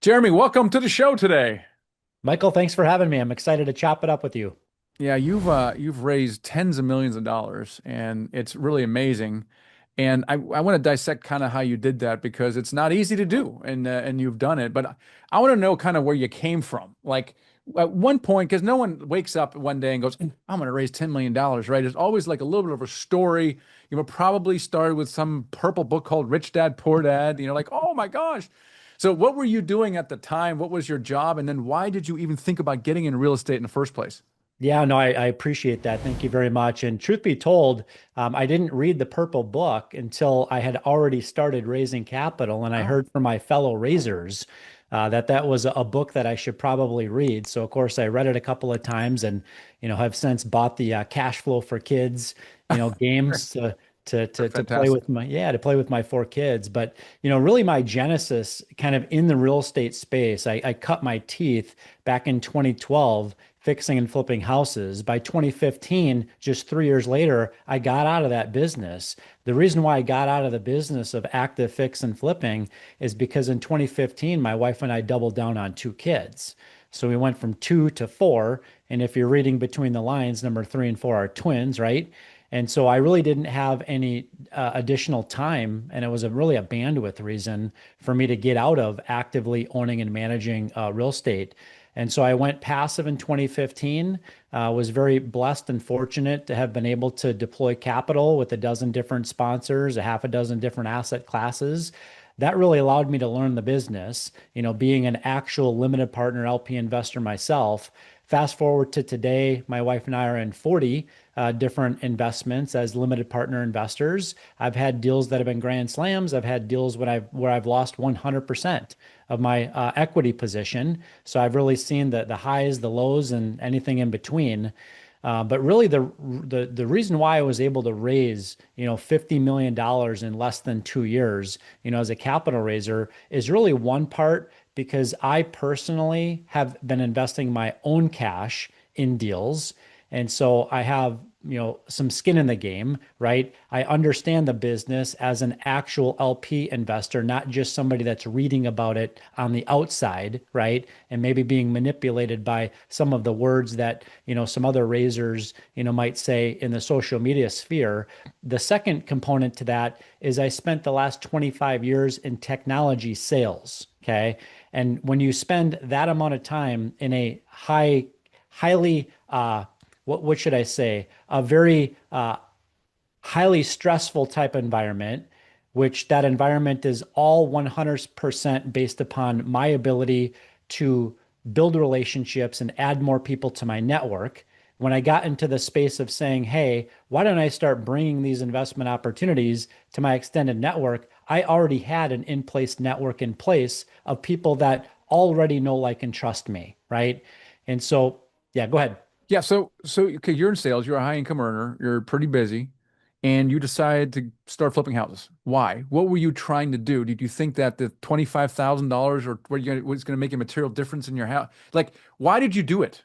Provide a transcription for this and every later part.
Jeremy, welcome to the show today. Michael, thanks for having me. I'm excited to chop it up with you. Yeah, you've raised tens of millions of dollars, and it's really amazing. And I want to dissect kind of how you did that because it's not easy to do, and you've done it. But I want to know kind of where you came from. Like at one point, because no one wakes up one day and goes, "I'm going to raise $10 million," right? There's always like a little bit of a story. You know, probably started with some purple book called Rich Dad Poor Dad. You know, like, oh my gosh. So what were you doing at the time? What was your job? And then why did you even think about getting in real estate in the first place? Yeah, no, I appreciate that. Thank you very much. And truth be told, I didn't read the Purple Book until I had already started raising capital, and I Oh. heard from my fellow raisers that was a book that I should probably read. So, of course, I read it a couple of times, and have since bought the Cash Flow for Kids, games They're to play fantastic. with my four kids. But really, my genesis kind of in the real estate space, I cut my teeth back in 2012 fixing and flipping houses. By 2015, just 3 years later, I got out of that business. The reason why I got out of the business of active fix and flipping is because in 2015, my wife and I doubled down on two kids. So we went from two to four. And if you're reading between the lines, number three and four are twins, right? And so I really didn't have any additional time. And it was really a bandwidth reason for me to get out of actively owning and managing real estate. And so I went passive in 2015. Was very blessed and fortunate to have been able to deploy capital with a dozen different sponsors, a half a dozen different asset classes. That really allowed me to learn the business. Being an actual limited partner LP investor myself. Fast forward to today, my wife and I are in 40 different investments as limited partner investors. I've had deals that have been grand slams. I've had deals where I've lost 100% of my equity position. So I've really seen the highs, the lows, and anything in between. But really, the reason why I was able to raise $50 million in less than 2 years, as a capital raiser, is really one part because I personally have been investing my own cash in deals, and so I have some skin in the game, right? I understand the business as an actual LP investor, not just somebody that's reading about it on the outside, right? And maybe being manipulated by some of the words that, some other raisers, might say in the social media sphere. The second component to that is I spent the last 25 years in technology sales, okay? And when you spend that amount of time in a highly, what should I say? A very highly stressful type environment, which that environment is all 100% based upon my ability to build relationships and add more people to my network. When I got into the space of saying, hey, why don't I start bringing these investment opportunities to my extended network? I already had an in place network in place of people that already know, like, and trust me, right? And so, yeah, go ahead. Yeah, so okay, you're in sales, you're a high income earner, you're pretty busy, and you decided to start flipping houses. Why? What were you trying to do? Did you think that the $25,000 or was going to make a material difference in your house? Like, why did you do it?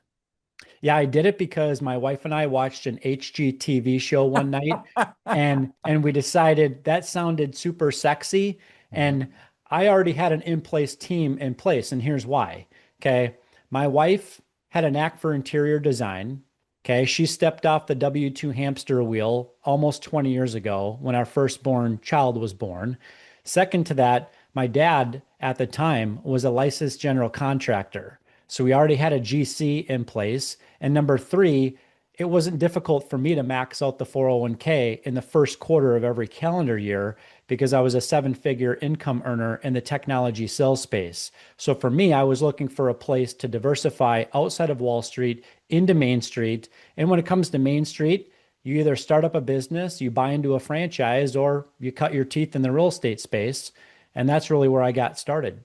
Yeah, I did it because my wife and I watched an HGTV show one night and we decided that sounded super sexy Mhm. and I already had an in-place team in place and here's why. Okay. My wife had a knack for interior design. Okay. She stepped off the W-2 hamster wheel almost 20 years ago when our firstborn child was born. Second to that, my dad at the time was a licensed general contractor. So we already had a GC in place. And number three, it wasn't difficult for me to max out the 401k in the first quarter of every calendar year because I was a seven-figure income earner in the technology sales space. So for me, I was looking for a place to diversify outside of Wall Street into Main Street. And when it comes to Main Street, you either start up a business, you buy into a franchise, or you cut your teeth in the real estate space. And that's really where I got started.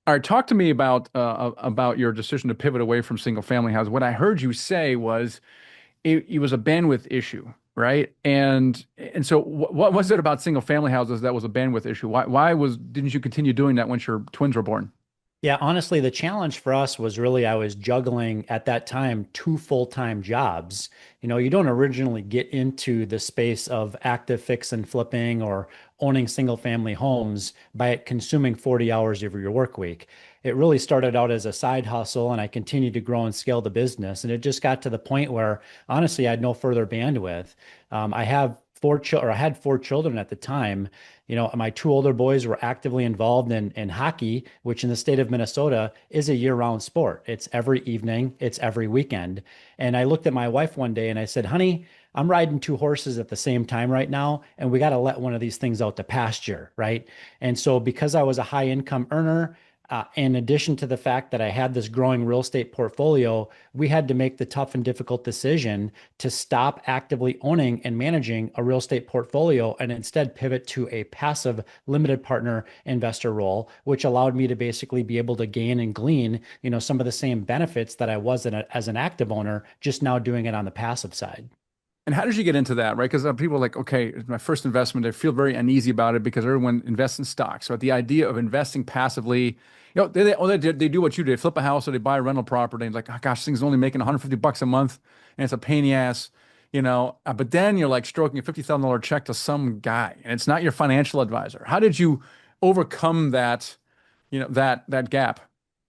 All right, talk to me about your decision to pivot away from single family houses. What I heard you say was it was a bandwidth issue, right? And so what was it about single family houses that was a bandwidth issue? Why didn't you continue doing that once your twins were born? Yeah, honestly, the challenge for us was really I was juggling at that time two full-time jobs. You don't originally get into the space of active fix and flipping or owning single-family homes by consuming 40 hours of your work week. it really started out as a side hustle and I continued to grow and scale the business. And it just got to the point where honestly, I had no further bandwidth. I have four children, or I had four children at the time. My two older boys were actively involved in hockey, which in the state of Minnesota is a year-round sport. It's every evening, it's every weekend. And I looked at my wife one day and I said, honey, I'm riding two horses at the same time right now, and we got to let one of these things out to pasture, right? And so, because I was a high income earner, in addition to the fact that I had this growing real estate portfolio, we had to make the tough and difficult decision to stop actively owning and managing a real estate portfolio and instead pivot to a passive limited partner investor role, which allowed me to basically be able to gain and glean, some of the same benefits that I was as an active owner, just now doing it on the passive side. And how did you get into that, right? Because people are like, okay, it's my first investment. They feel very uneasy about it because everyone invests in stocks. So the idea of investing passively, they do what you did, flip a house or they buy a rental property and like, oh gosh, this thing's only making $150 a month and it's a pain in the ass, But then you're like stroking a $50,000 check to some guy and it's not your financial advisor. How did you overcome that, that gap?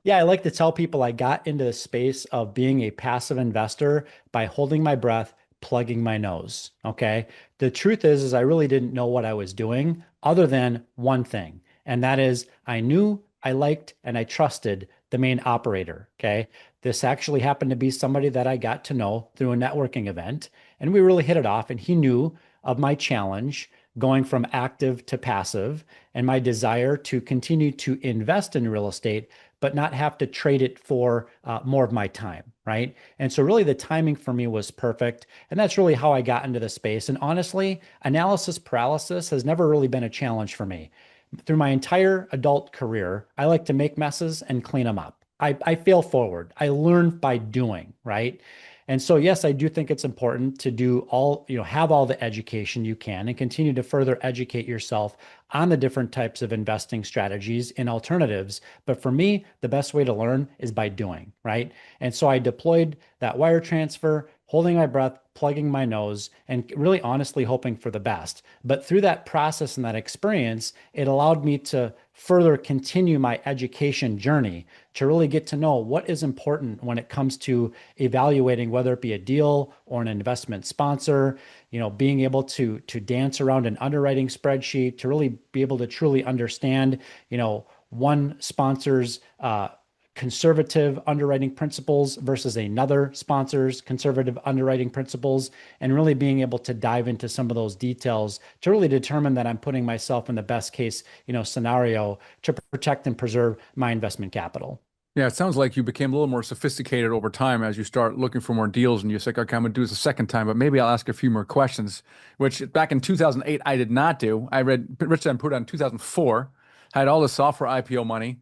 Yeah, I like to tell people I got into the space of being a passive investor by holding my breath, plugging my nose. Okay. The truth is I really didn't know what I was doing other than one thing, and that is I knew, I liked, and I trusted the main operator. Okay. This actually happened to be somebody that I got to know through a networking event, and we really hit it off. And he knew of my challenge going from active to passive and my desire to continue to invest in real estate but not have to trade it for more of my time, right? And so, really, the timing for me was perfect. And that's really how I got into the space. And honestly, analysis paralysis has never really been a challenge for me. Through my entire adult career, I like to make messes and clean them up. I fail forward. I learn by doing, right? And so, yes, I do think it's important to do all, have all the education you can and continue to further educate yourself on the different types of investing strategies and alternatives. But for me, the best way to learn is by doing, right? And so I deployed that wire transfer, holding my breath, plugging my nose, and really honestly hoping for the best. But through that process and that experience, it allowed me to further continue my education journey to really get to know what is important when it comes to evaluating whether it be a deal or an investment sponsor, being able to dance around an underwriting spreadsheet to really be able to truly understand, one sponsor's conservative underwriting principles versus another sponsor's conservative underwriting principles, and really being able to dive into some of those details to really determine that I'm putting myself in the best case, scenario to protect and preserve my investment capital. Yeah, it sounds like you became a little more sophisticated over time as you start looking for more deals and you say, okay, I'm going to do this a second time, but maybe I'll ask a few more questions, which back in 2008, I did not do. I read Rich Dad Poor Dad in 2004, had all the software IPO money,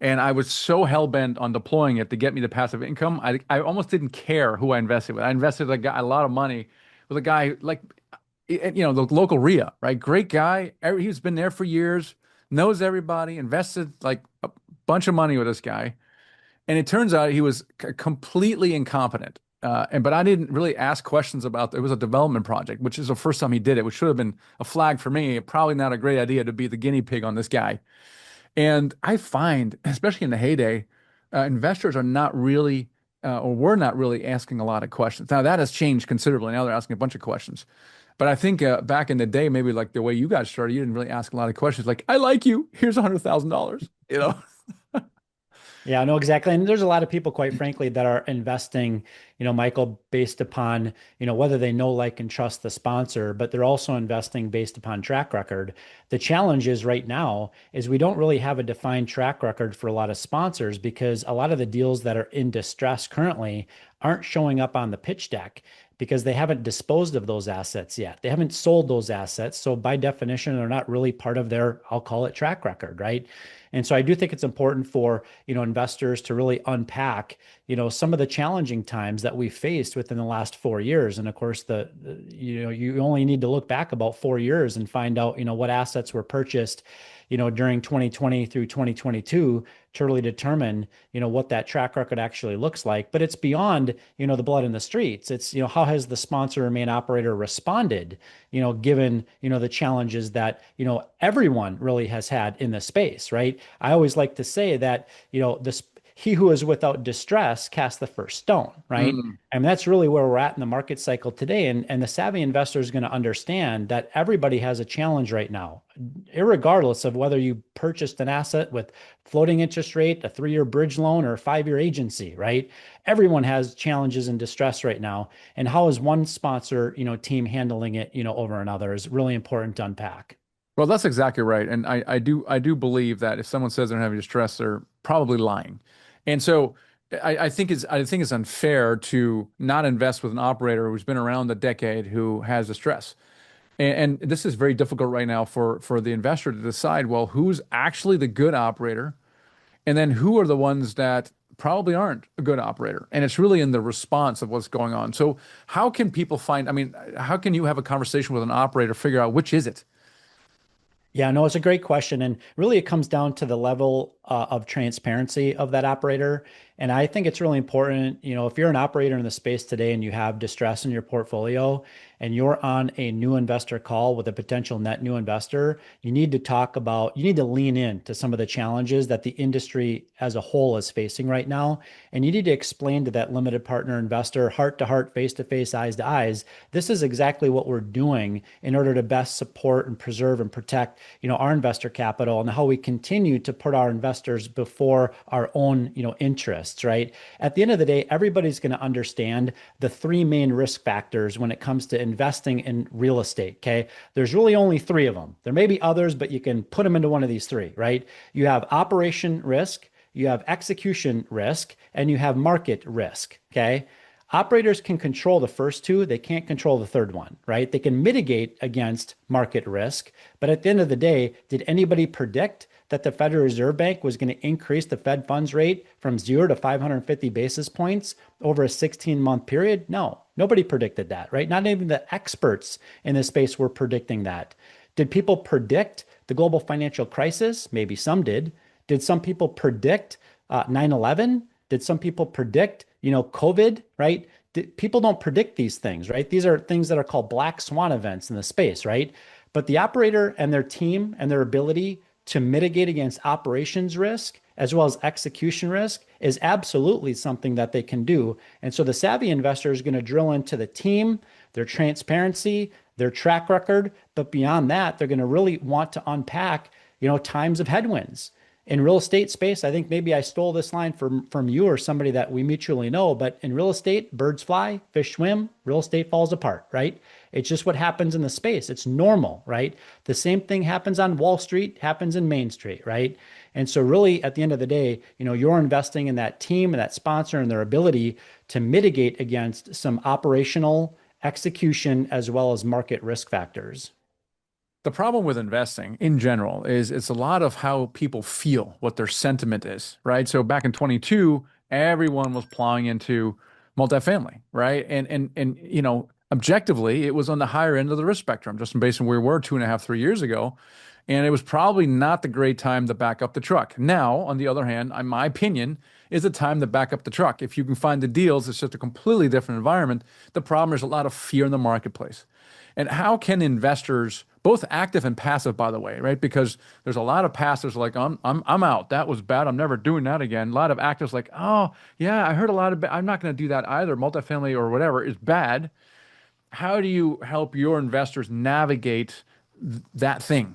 and I was so hell-bent on deploying it to get me the passive income. I almost didn't care who I invested with. I invested a lot of money with a guy like, the local RIA, right? Great guy. He's been there for years, knows everybody, invested like a bunch of money with this guy. And it turns out he was completely incompetent. But I didn't really ask questions about it was a development project, which is the first time he did it, which should have been a flag for me. Probably not a great idea to be the guinea pig on this guy. And I find, especially in the heyday, investors are not really, or were not really asking a lot of questions. Now that has changed considerably. Now they're asking a bunch of questions. But I think back in the day, maybe like the way you guys started, you didn't really ask a lot of questions. Like, I like you. Here's $100,000. Yeah, I know exactly. And there's a lot of people, quite frankly, that are investing, Michael, based upon, whether they know, like, and trust the sponsor, but they're also investing based upon track record. The challenge is right now is we don't really have a defined track record for a lot of sponsors because a lot of the deals that are in distress currently aren't showing up on the pitch deck because they haven't disposed of those assets yet. They haven't sold those assets. So by definition, they're not really part of their, I'll call it track record, right? And so I do think it's important for, investors to really unpack, some of the challenging times that we faced within the last 4 years. And of course, you only need to look back about 4 years and find out, what assets were purchased, during 2020 through 2022 to really determine, what that track record actually looks like. But it's beyond, the blood in the streets. It's, how has the sponsor or main operator responded, given, the challenges that, everyone really has had in the space, right? I always like to say that, this he who is without distress casts the first stone, right? Mm. And that's really where we're at in the market cycle today. And the savvy investor is going to understand that everybody has a challenge right now, irregardless of whether you purchased an asset with floating interest rate, a 3-year bridge loan, or a 5-year agency, right? Everyone has challenges and distress right now. And how is one sponsor, team handling it, over another is really important to unpack. Well, that's exactly right. And I do believe that if someone says they're having distress, they're probably lying. And so I think it's unfair to not invest with an operator who's been around a decade who has distress. And this is very difficult right now for the investor to decide, well, who's actually the good operator, and then who are the ones that probably aren't a good operator. And it's really in the response of what's going on. So how can people find, I mean, how can you have a conversation with an operator, figure out which is it? Yeah, no, it's a great question. And really, it comes down to the level of transparency of that operator. And I think it's really important, if you're an operator in the space today and you have distress in your portfolio and you're on a new investor call with a potential net new investor, you need to lean in to some of the challenges that the industry as a whole is facing right now. And you need to explain to that limited partner investor, heart to heart, face to face, eyes to eyes, this is exactly what we're doing in order to best support and preserve and protect, our investor capital, and how we continue to put our investors before our own, interests, right? At the end of the day, everybody's going to understand the three main risk factors when it comes to investing in real estate, okay? There's really only three of them. There may be others, but you can put them into one of these three, right? You have operation risk, you have execution risk, and you have market risk, okay? Operators can control the first two, they can't control the third one, right? They can mitigate against market risk, but at the end of the day, did anybody predict that the Federal Reserve Bank was going to increase the Fed funds rate from 0 to 550 basis points over a 16-month period? No, nobody predicted that, right? Not even the experts in this space were predicting that. Did people predict the global financial crisis? Maybe some did. Did some people predict 9/11? Did some people predict, COVID, right? People don't predict these things, right? These are things that are called black swan events in the space, right? But the operator and their team and their ability to mitigate against operations risk as well as execution risk is absolutely something that they can do. And so the savvy investor is going to drill into the team, their transparency, their track record, but beyond that, they're going to really want to unpack, times of headwinds. In real estate space, I think maybe I stole this line from you or somebody that we mutually know, but in real estate, birds fly, fish swim, real estate falls apart, right? It's just what happens in the space. It's normal, right? The same thing happens on Wall Street, happens in Main Street, right? And so really at the end of the day, you're investing in that team and that sponsor and their ability to mitigate against some operational execution as well as market risk factors. The problem with investing in general is it's a lot of how people feel, what their sentiment is, right? So back in 22, everyone was plowing into multifamily, right? And objectively, it was on the higher end of the risk spectrum, just based on where we were 2.5, 3 years ago. And it was probably not the great time to back up the truck. Now, on the other hand, in my opinion, is the time to back up the truck. If you can find the deals, it's just a completely different environment. The problem is a lot of fear in the marketplace. And how can investors, both active and passive, by the way, right? Because there's a lot of passives like, I'm out. That was bad. I'm never doing that again. A lot of actives like, oh yeah, I heard a lot of. I'm not going to do that either. Multifamily or whatever is bad. How do you help your investors navigate that thing?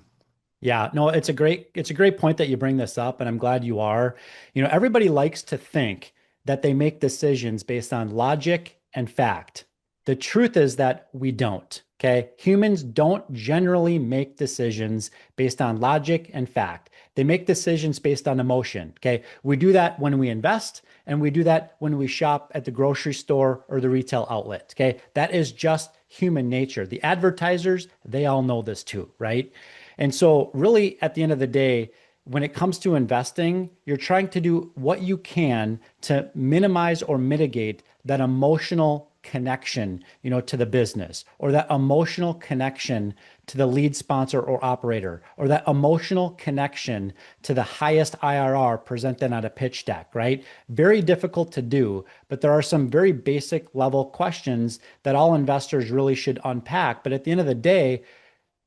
Yeah, no, it's a great point that you bring this up, and I'm glad you are. Everybody likes to think that they make decisions based on logic and fact. The truth is that we don't. Okay. Humans don't generally make decisions based on logic and fact. They make decisions based on emotion. Okay. We do that when we invest, and we do that when we shop at the grocery store or the retail outlet. Okay. That is just human nature. The advertisers, they all know this too, right? And so, really, at the end of the day, when it comes to investing, you're trying to do what you can to minimize or mitigate that emotional connection, to the business, or that emotional connection to the lead sponsor or operator, or that emotional connection to the highest IRR presented on a pitch deck, right? Very difficult to do, but there are some very basic level questions that all investors really should unpack. But at the end of the day,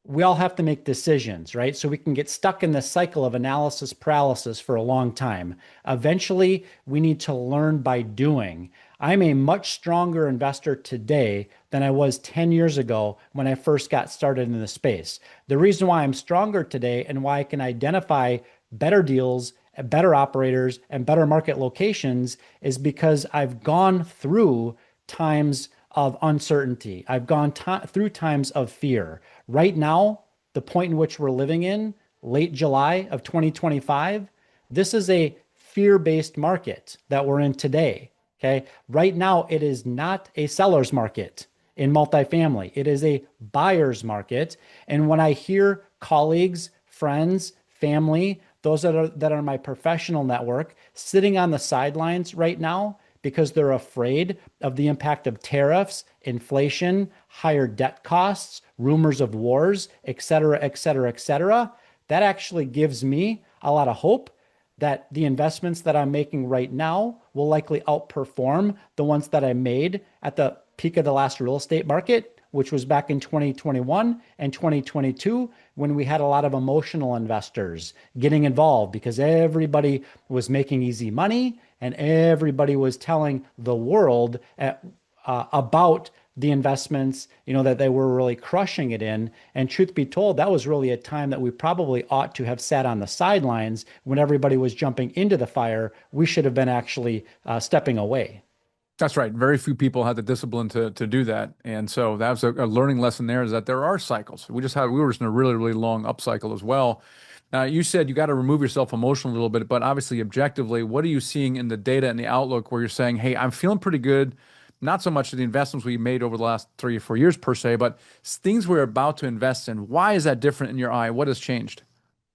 we all have to make decisions, right? So we can get stuck in this cycle of analysis paralysis for a long time. Eventually, we need to learn by doing. I'm a much stronger investor today than I was 10 years ago when I first got started in the space. The reason why I'm stronger today and why I can identify better deals, better operators, and better market locations is because I've gone through times of uncertainty. I've gone through times of fear. Right now, the point in which we're living in, late July of 2025, this is a fear-based market that we're in today. Okay. Right now, it is not a seller's market in multifamily. It is a buyer's market. And when I hear colleagues, friends, family, those that are my professional network sitting on the sidelines right now because they're afraid of the impact of tariffs, inflation, higher debt costs, rumors of wars, et cetera, et cetera, et cetera, that actually gives me a lot of hope that the investments that I'm making right now will likely outperform the ones that I made at the peak of the last real estate market, which was back in 2021 and 2022, when we had a lot of emotional investors getting involved because everybody was making easy money and everybody was telling the world about the investments, that they were really crushing it in. And truth be told, that was really a time that we probably ought to have sat on the sidelines when everybody was jumping into the fire. We should have been actually stepping away. That's right. Very few people had the discipline to do that. And so that was a learning lesson there is that there are cycles. We were just in a really, really long upcycle as well. You said you got to remove yourself emotionally a little bit, but obviously objectively, what are you seeing in the data and the outlook where you're saying, hey, I'm feeling pretty good. Not so much the investments we made over the last 3 or 4 years per se, but things we're about to invest in. Why is that different in your eye? What has changed?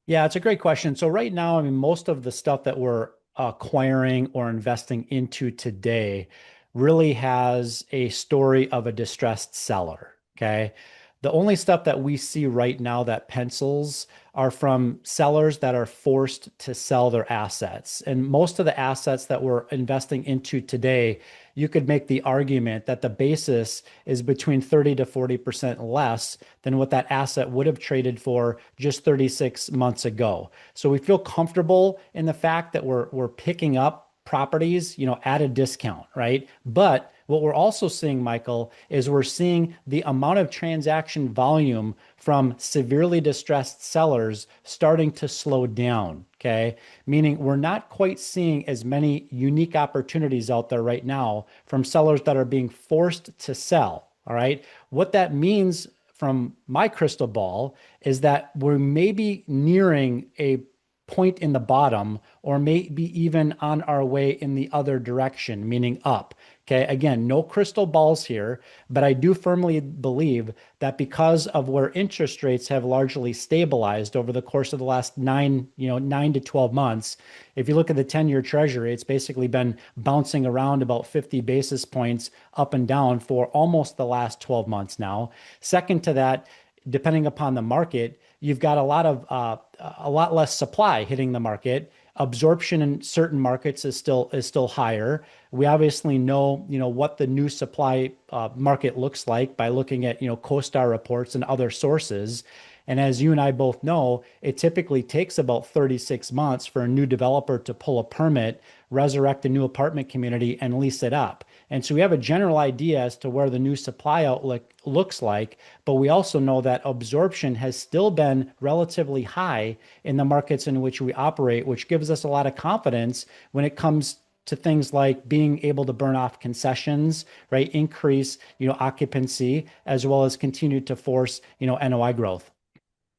Yeah, it's a great question. So right now, I mean, most of the stuff that we're acquiring or investing into today really has a story of a distressed seller. Okay. The only stuff that we see right now that pencils are from sellers that are forced to sell their assets. And most of the assets that we're investing into today, you could make the argument that the basis is between 30 to 40% less than what that asset would have traded for just 36 months ago. So we feel comfortable in the fact that we're picking up properties, at a discount, right? But what we're also seeing, Michael, is we're seeing the amount of transaction volume from severely distressed sellers starting to slow down. Okay. Meaning we're not quite seeing as many unique opportunities out there right now from sellers that are being forced to sell. All right. What that means from my crystal ball is that we're maybe nearing a point in the bottom, or maybe even on our way in the other direction, meaning up. Okay. Again, no crystal balls here, but I do firmly believe that because of where interest rates have largely stabilized over the course of the last 9 to 12 months, if you look at the 10-year treasury, it's basically been bouncing around about 50 basis points up and down for almost the last 12 months now. Second to that, depending upon the market, you've got a lot less supply hitting the market. Absorption in certain markets is still higher. We obviously know what the new supply market looks like by looking at CoStar reports and other sources. And as you and I both know, it typically takes about 36 months for a new developer to pull a permit, resurrect a new apartment community, and lease it up. And so we have a general idea as to where the new supply outlook looks like, but we also know that absorption has still been relatively high in the markets in which we operate, which gives us a lot of confidence when it comes to things like being able to burn off concessions, right? Increase, occupancy, as well as continue to force, NOI growth.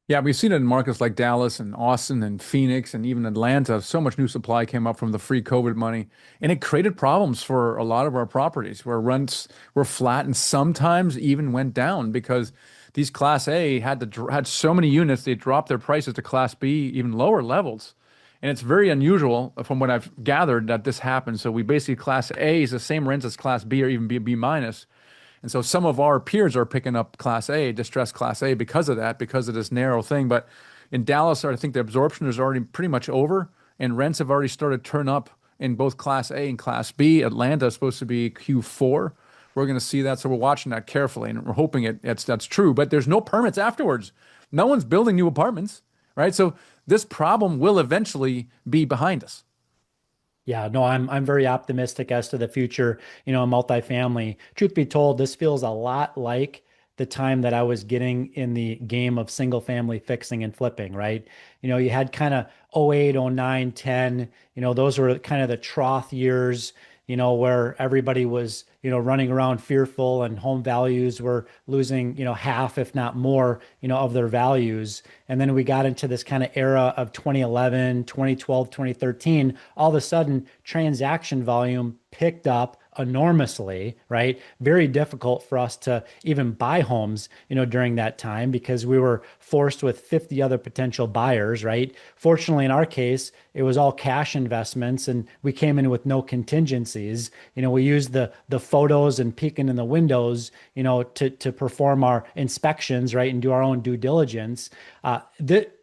Yeah, we've seen it in markets like Dallas and Austin and Phoenix and even Atlanta. So much new supply came up from the free COVID money, and it created problems for a lot of our properties where rents were flat and sometimes even went down because these Class A had so many units they dropped their prices to Class B even lower levels. And it's very unusual from what I've gathered that this happens. So we basically Class A is the same rents as Class B or even B minus. And so some of our peers are picking up Class A, distressed Class A because of that, because of this narrow thing. But in Dallas, I think the absorption is already pretty much over and rents have already started to turn up in both Class A and Class B. Atlanta is supposed to be Q4. We're going to see that. So we're watching that carefully and we're hoping that's true. But there's no permits afterwards. No one's building new apartments, right? So this problem will eventually be behind us. Yeah, no, I'm very optimistic as to the future, in multifamily. Truth be told, this feels a lot like the time that I was getting in the game of single family fixing and flipping, right? You had kind of '08, '09, 10, those were kind of the trough years, where everybody was, running around fearful and home values were losing, half, if not more, of their values. And then we got into this kind of era of 2011, 2012, 2013. All of a sudden, transaction volume picked up enormously, right? Very difficult for us to even buy homes, during that time because we were forced with 50 other potential buyers, right? Fortunately, in our case, it was all cash investments and we came in with no contingencies. We used the photos and peeking in the windows, to perform our inspections, right, and do our own due diligence.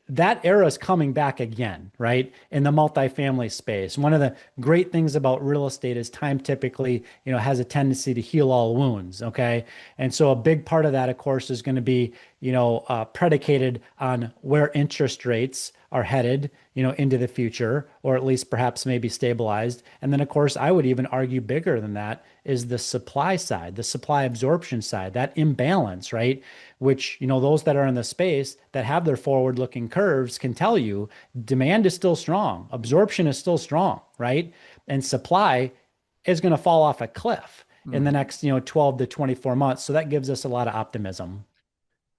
That era is coming back again, right? In the multifamily space. One of the great things about real estate is time typically, has a tendency to heal all wounds. Okay. And so a big part of that, of course, is going to be, predicated on where interest rates are headed, into the future, or at least perhaps maybe stabilized. And then, of course, I would even argue bigger than that is the supply side, the supply absorption side, that imbalance, right? Which, those that are in the space that have their forward looking curves can tell you demand is still strong, absorption is still strong, right? And supply is going to fall off a cliff in the Mhm. next, 12 to 24 months. So that gives us a lot of optimism.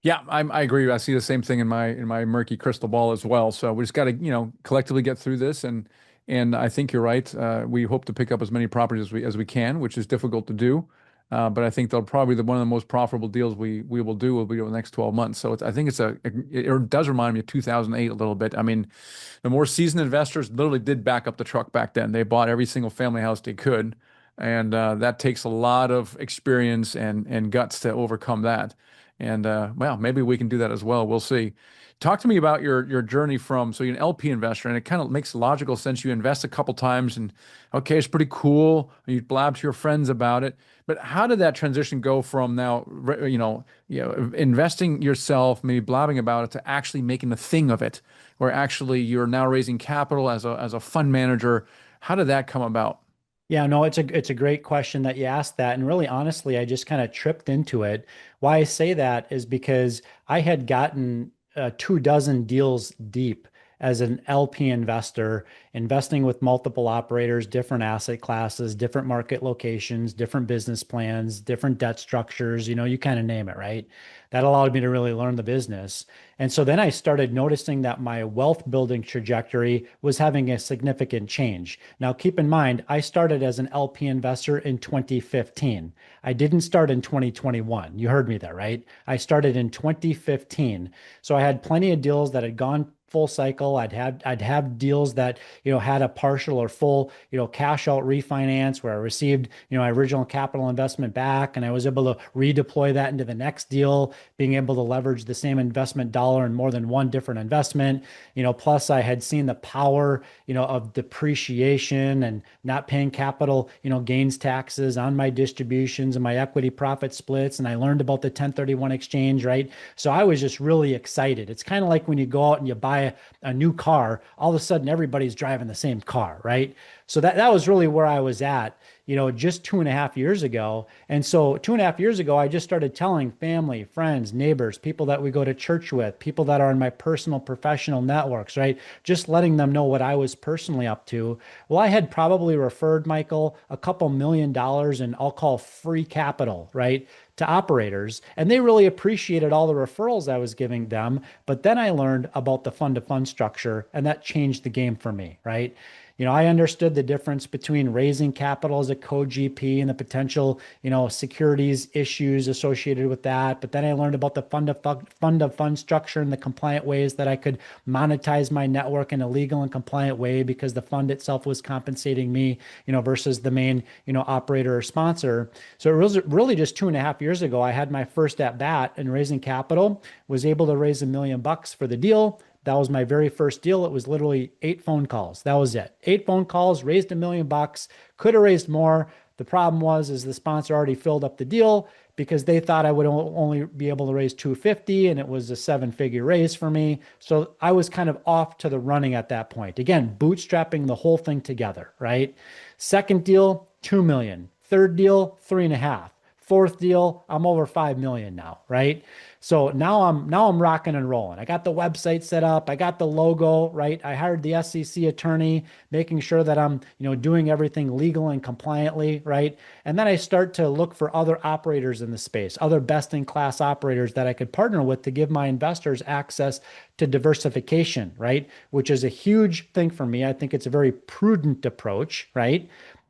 Yeah, I agree. I see the same thing in my murky crystal ball as well. So we just got to, collectively get through this, and I think you're right. We hope to pick up as many properties as we can, which is difficult to do. But I think they'll probably one of the most profitable deals we will do will be over the next 12 months. So I think it does remind me of 2008 a little bit. I mean, the more seasoned investors literally did back up the truck back then. They bought every single family house they could, and that takes a lot of experience and guts to overcome that. And well, maybe we can do that as well. We'll see. Talk to me about your journey from so you're an LP investor, and it kind of makes logical sense. You invest a couple times, and okay, it's pretty cool. You blab to your friends about it. But how did that transition go from now, investing yourself, maybe blabbing about it, to actually making a thing of it, where actually you're now raising capital as a fund manager? How did that come about? Yeah, no, it's a great question that you asked that. And really honestly, I just kind of tripped into it. Why I say that is because I had gotten 2 dozen deals deep as an LP investor, investing with multiple operators, different asset classes, different market locations, different business plans, different debt structures, you kind of name it, right? That allowed me to really learn the business. And so then I started noticing that my wealth building trajectory was having a significant change. Now, keep in mind, I started as an LP investor in 2015. I didn't start in 2021. You heard me there, right? I started in 2015. So I had plenty of deals that had gone full cycle. I'd have deals that, had a partial or full, cash out refinance where I received, my original capital investment back and I was able to redeploy that into the next deal, being able to leverage the same investment dollar in more than one different investment. Plus I had seen the power, of depreciation and not paying capital, gains taxes on my distributions and my equity profit splits. And I learned about the 1031 exchange, right? So I was just really excited. It's kind of like when you go out and you buy a new car, all of a sudden everybody's driving the same car, right? So that was really where I was at, just 2.5 years ago. And so 2.5 years ago, I just started telling family, friends, neighbors, people that we go to church with, people that are in my personal professional networks, right? Just letting them know what I was personally up to. Well, I had probably referred, Michael, a couple $1 million in I'll call free capital, right? To operators, and they really appreciated all the referrals I was giving them. But then I learned about the fund to fund structure, and that changed the game for me, right? I understood the difference between raising capital as a co-GP and the potential, securities issues associated with that. But then I learned about the fund of fund structure and the compliant ways that I could monetize my network in a legal and compliant way because the fund itself was compensating me, versus the main, operator or sponsor. So it was really just 2.5 years ago, I had my first at bat in raising capital, was able to raise $1 million for the deal. That was my very first deal. It was literally 8 phone calls. That was it. 8 phone calls, raised $1 million. Could have raised more. The problem was, is the sponsor already filled up the deal, because they thought I would only be able to raise 250 and it was a seven-figure raise for me. So I was kind of off to the running at that point. Again, bootstrapping the whole thing together, right? Second deal, 2 million. Third deal, 3.5. Fourth deal, I'm over 5 million now, right? So now I'm rocking and rolling. I got the website set up, I got the logo, right? I hired the SEC attorney, making sure that I'm, doing everything legal and compliantly, right? And then I start to look for other operators in the space, other best in class operators that I could partner with to give my investors access to diversification, right? Which is a huge thing for me. I think it's a very prudent approach, right?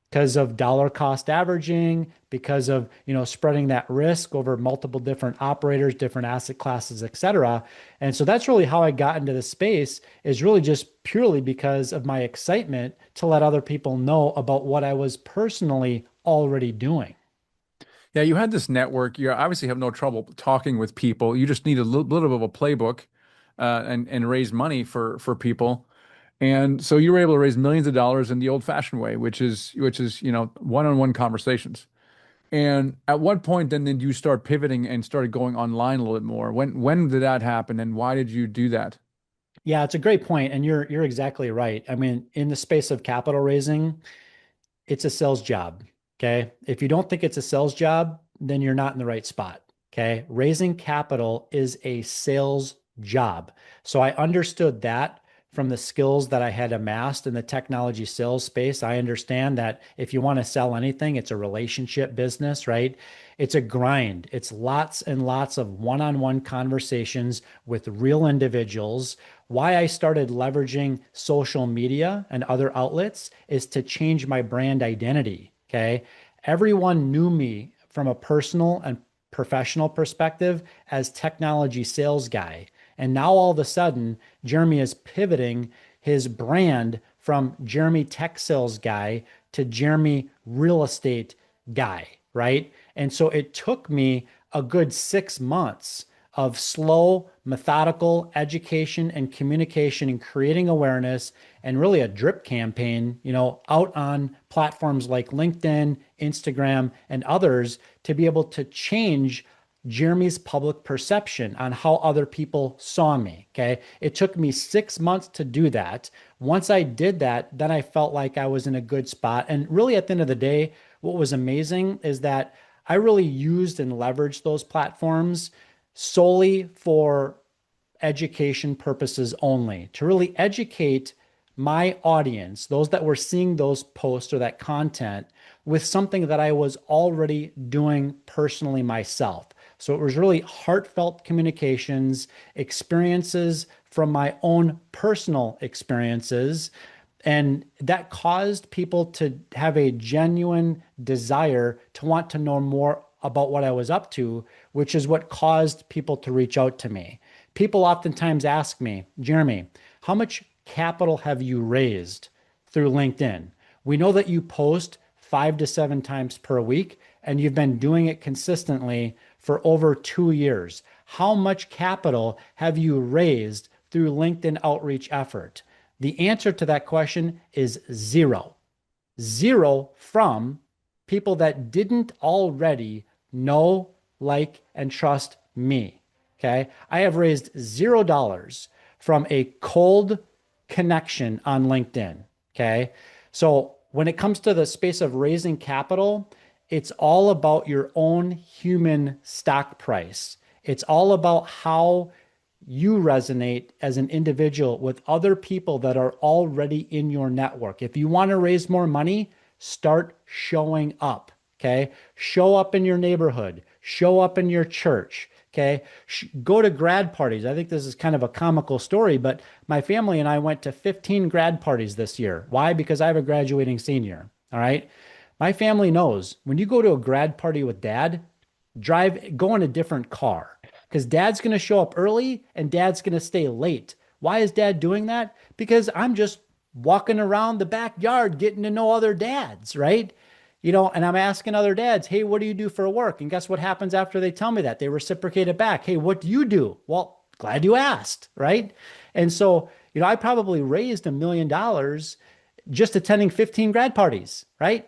Because of dollar cost averaging, because of, spreading that risk over multiple different operators, different asset classes, et cetera. And so that's really how I got into the space, is really just purely because of my excitement to let other people know about what I was personally already doing. Yeah, you had this network. You obviously have no trouble talking with people. You just need a little bit of a playbook, and raise money for people. And so you were able to raise millions of dollars in the old-fashioned way, which is one-on-one conversations. And at what point then did you start pivoting and started going online a little bit more? When did that happen, and why did you do that? Yeah, it's a great point, and you're exactly right. I mean, in the space of capital raising, it's a sales job. Okay. If you don't think it's a sales job, then you're not in the right spot. Okay. Raising capital is a sales job. So I understood that from the skills that I had amassed in the technology sales space. I understand that if you want to sell anything, it's a relationship business, right? It's a grind. It's lots and lots of one on one conversations with real individuals. Why I started leveraging social media and other outlets is to change my brand identity. Okay. Everyone knew me from a personal and professional perspective as technology sales guy. And now all of a sudden, Jeremy is pivoting his brand from Jeremy tech sales guy to Jeremy real estate guy, right? And so it took me a good 6 months of slow, methodical education and communication and creating awareness and really a drip campaign, out on platforms like LinkedIn, Instagram, and others to be able to change Jeremy's public perception on how other people saw me. Okay. It took me 6 months to do that. Once I did that, then I felt like I was in a good spot. And really, at the end of the day, what was amazing is that I really used and leveraged those platforms solely for education purposes only, to really educate my audience, those that were seeing those posts or that content, with something that I was already doing personally myself. So it was really heartfelt communications, experiences from my own personal experiences. And that caused people to have a genuine desire to want to know more about what I was up to, which is what caused people to reach out to me. People oftentimes ask me, Jeremy, how much capital have you raised through LinkedIn? We know that you post 5 to 7 times per week, and you've been doing it consistently for over 2 years. How much capital have you raised through LinkedIn outreach effort? The answer to that question is zero. Zero from people that didn't already know, like, and trust me. Okay. I have raised $0 from a cold connection on LinkedIn. Okay. So when it comes to the space of raising capital, it's all about your own human stock price. It's all about how you resonate as an individual with other people that are already in your network. If you want to raise more money, start showing up. Okay. Show up in your neighborhood, show up in your church. Okay. Go to grad parties. I think this is kind of a comical story, but my family and I went to 15 grad parties this year. Why? Because I have a graduating senior. All right. My family knows when you go to a grad party with dad, go in a different car because dad's going to show up early and dad's going to stay late. Why is dad doing that? Because I'm just walking around the backyard getting to know other dads, right? And I'm asking other dads, hey, what do you do for work? And guess what happens after they tell me that? They reciprocate it back. Hey, what do you do? Well, glad you asked, right? And so, I probably raised $1 million just attending 15 grad parties, right?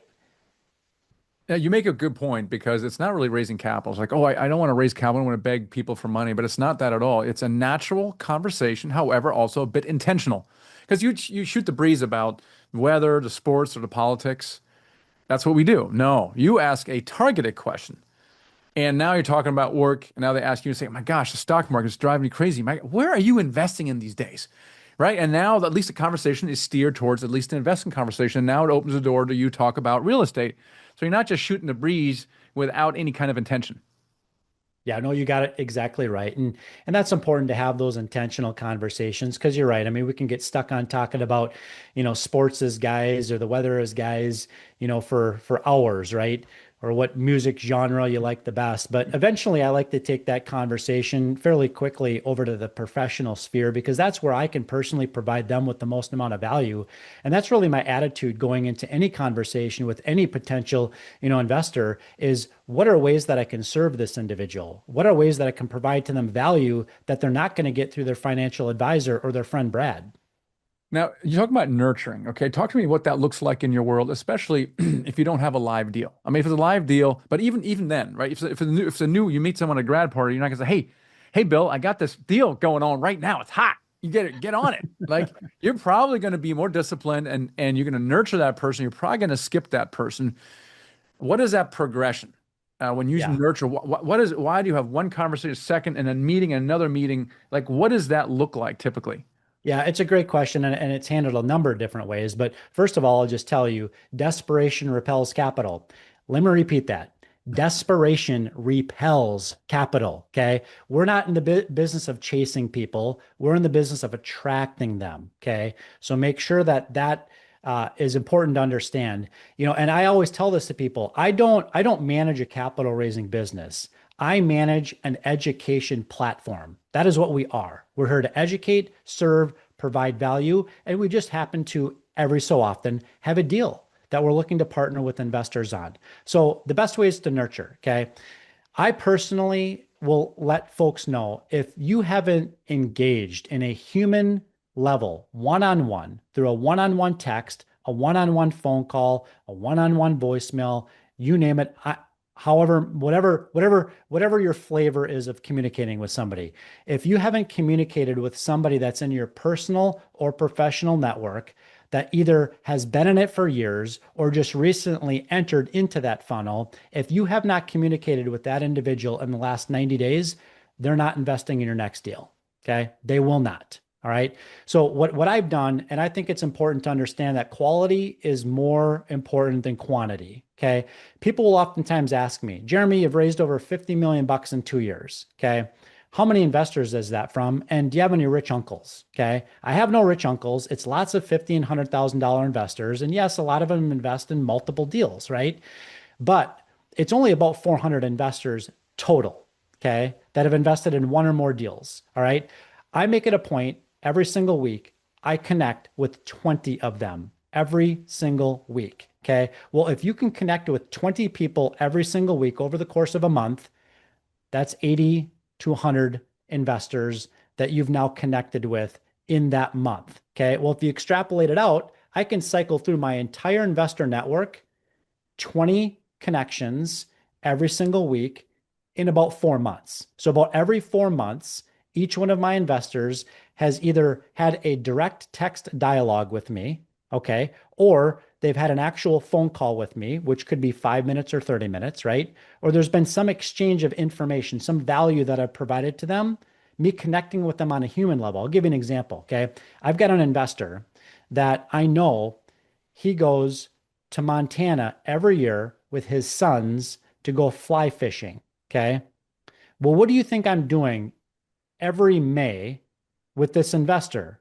Yeah, you make a good point because it's not really raising capital. It's like, oh, I don't want to raise capital. I don't want to beg people for money, but it's not that at all. It's a natural conversation, however, also a bit intentional. Because you shoot the breeze about weather, the sports, or the politics. That's what we do. No, you ask a targeted question. And now you're talking about work. And now they ask you to say, oh my gosh, the stock market is driving me crazy. Where are you investing in these days? Right. And now at least the conversation is steered towards at least an investment conversation. And now it opens the door to you talk about real estate. So you're not just shooting the breeze without any kind of intention. Yeah, no, you got it exactly right. And that's important to have those intentional conversations because you're right. I mean, we can get stuck on talking about, sports as guys or the weather as guys, for hours, right? Or what music genre you like the best. But eventually I like to take that conversation fairly quickly over to the professional sphere because that's where I can personally provide them with the most amount of value. And that's really my attitude going into any conversation with any potential, investor is what are ways that I can serve this individual? What are ways that I can provide to them value that they're not going to get through their financial advisor or their friend Brad? Now, you talk about nurturing. Okay. Talk to me what that looks like in your world, especially if you don't have a live deal. I mean, if it's a live deal, but even then, right? If it's a new, you meet someone at a grad party, you're not gonna say, hey, Bill, I got this deal going on right now. It's hot. You get on it. Like you're probably going to be more disciplined and you're going to nurture that person. You're probably going to skip that person. What is that progression? When you Yeah. nurture, why do you have one conversation, a second, and then meeting, another meeting? Like, what does that look like typically? Yeah, it's a great question and it's handled a number of different ways. But first of all, I'll just tell you desperation repels capital. Let me repeat that. Desperation repels capital. Okay. We're not in the business of chasing people, we're in the business of attracting them. Okay. So make sure that is important to understand. And I always tell this to people I don't manage a capital raising business. I manage an education platform. That is what we are. We're here to educate, serve, provide value, and we just happen to every so often have a deal that we're looking to partner with investors on. So the best way is to nurture, okay? I personally will let folks know if you haven't engaged in a human level, one on one, through a one on one text, a one on one phone call, a one on one voicemail, you name it. However, whatever your flavor is of communicating with somebody, if you haven't communicated with somebody that's in your personal or professional network that either has been in it for years or just recently entered into that funnel, if you have not communicated with that individual in the last 90 days, they're not investing in your next deal. Okay. They will not. All right. So what I've done, and I think it's important to understand that quality is more important than quantity. Okay. People will oftentimes ask me, Jeremy, you've raised over 50 million bucks in 2 years. Okay. How many investors is that from? And do you have any rich uncles? Okay. I have no rich uncles. It's lots of 50 and $100,000 investors. And yes, a lot of them invest in multiple deals, right? But it's only about 400 investors total, okay, that have invested in one or more deals. All right. I make it a point every single week, I connect with 20 of them every single week. Okay. Well, if you can connect with 20 people every single week over the course of a month, that's 80 to 100 investors that you've now connected with in that month. Okay. Well, if you extrapolate it out, I can cycle through my entire investor network, 20 connections every single week in about 4 months. So, about every 4 months, each one of my investors has either had a direct text dialogue with me, okay, or they've had an actual phone call with me, which could be 5 minutes or 30 minutes, right? Or there's been some exchange of information, some value that I've provided to them, me connecting with them on a human level. I'll give you an example, okay? I've got an investor that I know he goes to Montana every year with his sons to go fly fishing, okay? Well, what do you think I'm doing every May with this investor?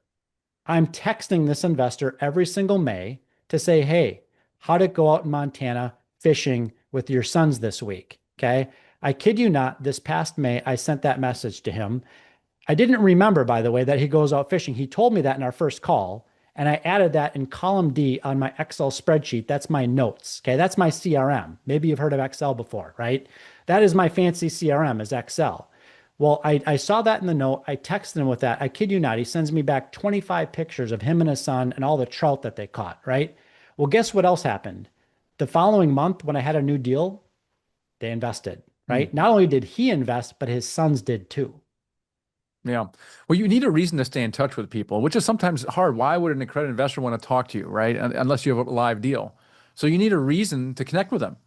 I'm texting this investor every single May to say, hey, how'd it go out in Montana fishing with your sons this week? Okay. I kid you not, this past May, I sent that message to him. I didn't remember, by the way, that he goes out fishing. He told me that in our first call, and I added that in column D on my Excel spreadsheet. That's my notes. Okay. That's my CRM. Maybe you've heard of Excel before, right? That is my fancy CRM is Excel. Well, I saw that in the note. I texted him with that. I kid you not. He sends me back 25 pictures of him and his son and all the trout that they caught, right? Well, guess what else happened? The following month, when I had a new deal, they invested, Hmm. right? Not only did he invest, but his sons did too. Yeah. Well, you need a reason to stay in touch with people, which is sometimes hard. Why would an accredited investor want to talk to you, right? Unless you have a live deal. So you need a reason to connect with them.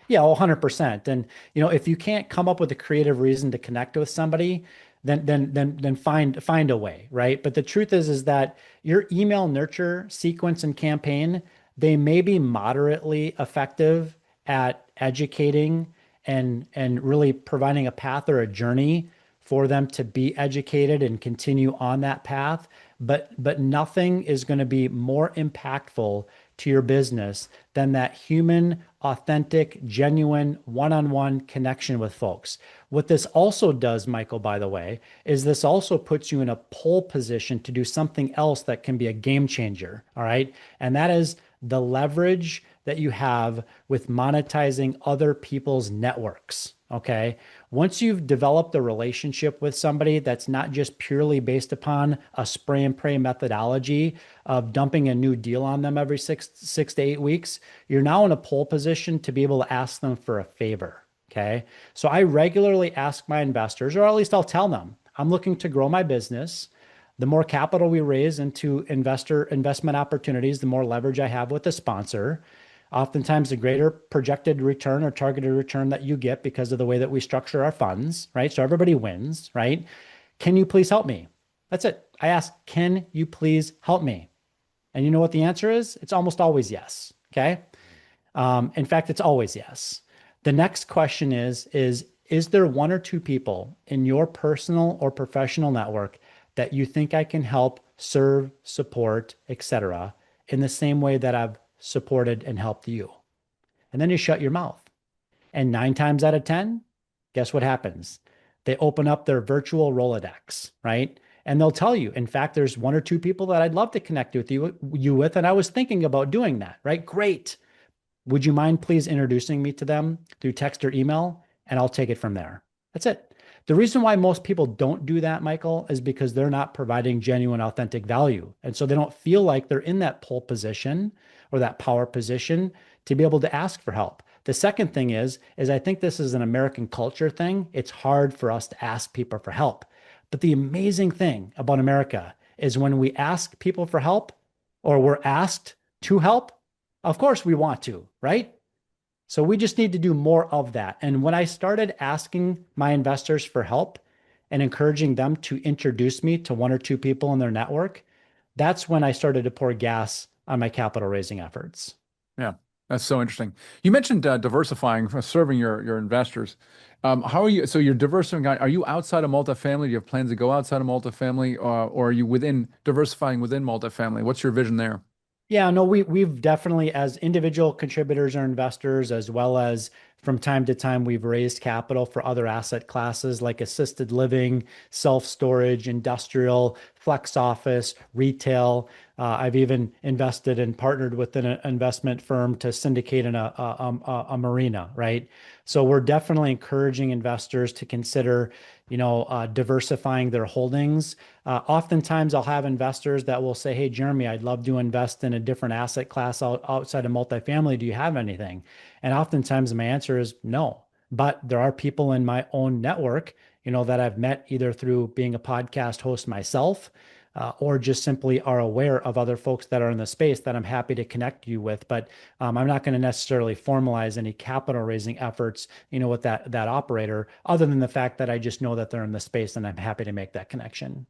Yeah, 100%. And if you can't come up with a creative reason to connect with somebody, then find a way, right? But the truth is that your email nurture sequence and campaign, they may be moderately effective at educating and really providing a path or a journey for them to be educated and continue on that path. But nothing is going to be more impactful to your business than that human, authentic, genuine one-on-one connection with folks. What this also does, Michael, by the way, is this also puts you in a pole position to do something else that can be a game changer. All right. And that is the leverage that you have with monetizing other people's networks. Okay. Once you've developed a relationship with somebody that's not just purely based upon a spray and pray methodology of dumping a new deal on them every six to 8 weeks, you're now in a pole position to be able to ask them for a favor. Okay. So I regularly ask my investors, or at least I'll tell them, I'm looking to grow my business. The more capital we raise into investment opportunities, the more leverage I have with the sponsor. Oftentimes, the greater projected return or targeted return that you get because of the way that we structure our funds, right? So everybody wins, right? Can you please help me? That's it. I ask, can you please help me? And you know what the answer is? It's almost always yes. Okay. In fact, it's always yes. The next question is there one or two people in your personal or professional network that you think I can help serve, support, etc., in the same way that I've supported and helped you? And then you shut your mouth. And 9 times out of 10, guess what happens? They open up their virtual Rolodex, right? And they'll tell you, in fact, there's one or two people that I'd love to connect with you with, and I was thinking about doing that, right? Great. Would you mind please introducing me to them through text or email? And I'll take it from there. That's it. The reason why most people don't do that, Michael, is because they're not providing genuine, authentic value. And so they don't feel like they're in that pole position or that power position to be able to ask for help. The second thing is I think this is an American culture thing. It's hard for us to ask people for help. But the amazing thing about America is when we ask people for help or we're asked to help, of course we want to, right? So we just need to do more of that. And when I started asking my investors for help and encouraging them to introduce me to one or two people in their network, that's when I started to pour gas on my capital raising efforts. Yeah, that's so interesting. You mentioned diversifying for serving your investors. How are you? So you're diversifying. Are you outside of multifamily? Do you have plans to go outside of multifamily, or are you within diversifying within multifamily? What's your vision there? Yeah, no, we've definitely, as individual contributors or investors, as well as from time to time, we've raised capital for other asset classes like assisted living, self-storage, industrial, flex office, retail. I've even invested and partnered with an investment firm to syndicate in a marina, right? So we're definitely encouraging investors to consider, diversifying their holdings. Oftentimes, I'll have investors that will say, "Hey, Jeremy, I'd love to invest in a different asset class outside of multifamily. Do you have anything?" And oftentimes, my answer is no. But there are people in my own network, that I've met either through being a podcast host myself, or just simply are aware of other folks that are in the space that I'm happy to connect you with. But I'm not going to necessarily formalize any capital raising efforts, with that operator, other than the fact that I just know that they're in the space and I'm happy to make that connection.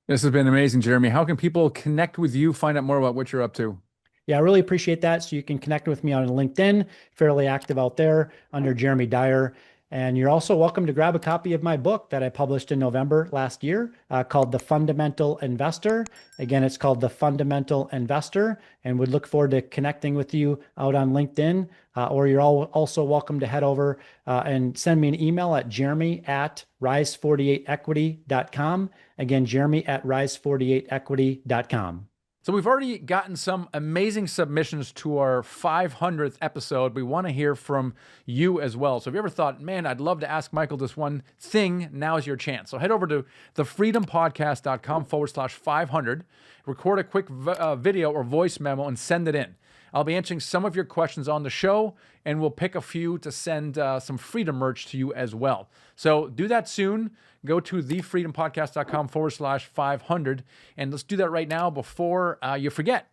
This has been amazing, Jeremy. How can people connect with you, find out more about what you're up to? Yeah, I really appreciate that. So you can connect with me on LinkedIn, fairly active out there under Jeremy Dyer. And you're also welcome to grab a copy of my book that I published in November last year called The Fundamental Investor. Again, it's called The Fundamental Investor, and would look forward to connecting with you out on LinkedIn. Or you're all also welcome to head over and send me an email at jeremy@rise48equity.com. Again, jeremy@rise48equity.com. So we've already gotten some amazing submissions to our 500th episode. We want to hear from you as well. So if you ever thought, man, I'd love to ask Michael this one thing, now is your chance. So head over to thefreedompodcast.com/500, record a quick video or voice memo and send it in. I'll be answering some of your questions on the show, and we'll pick a few to send some Freedom merch to you as well. So do that soon. Go to thefreedompodcast.com/500, and let's do that right now before you forget.